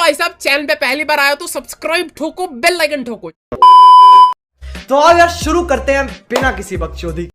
भाई साहब चैनल पे पहली बार आया तो सब्सक्राइब ठोको, बेल आइकन ठोको। तो आओ यार शुरू करते हैं बिना किसी बकचोदी।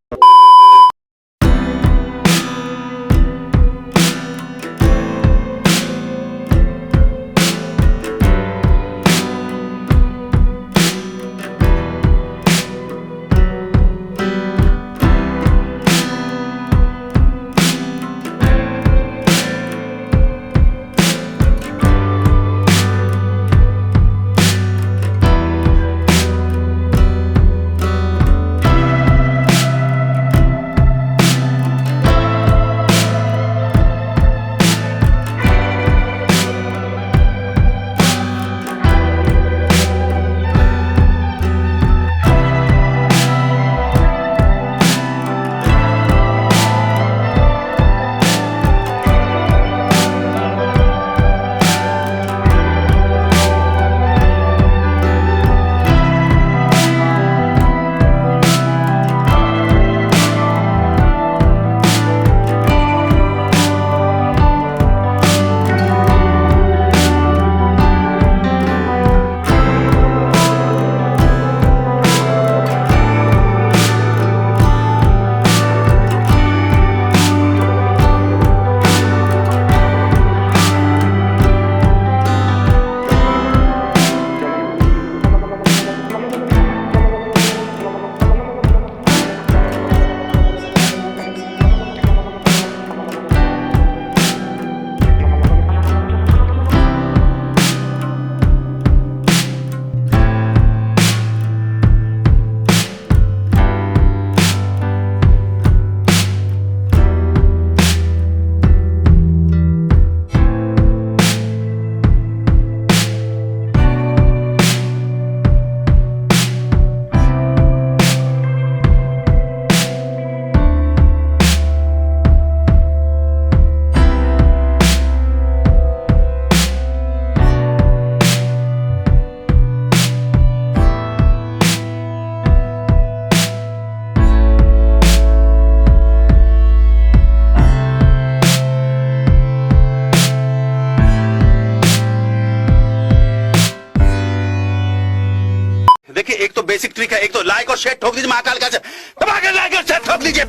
देखिए, एक तो बेसिक ट्रिक है, एक तो लाइक और शेयर ठोक दीजिए, महाकाल का दबा के लाइक और शेयर ठोक दीजिए।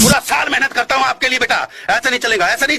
पूरा साल मेहनत करता हूं आपके लिए बेटा, ऐसा नहीं चलेगा, ऐसा नहीं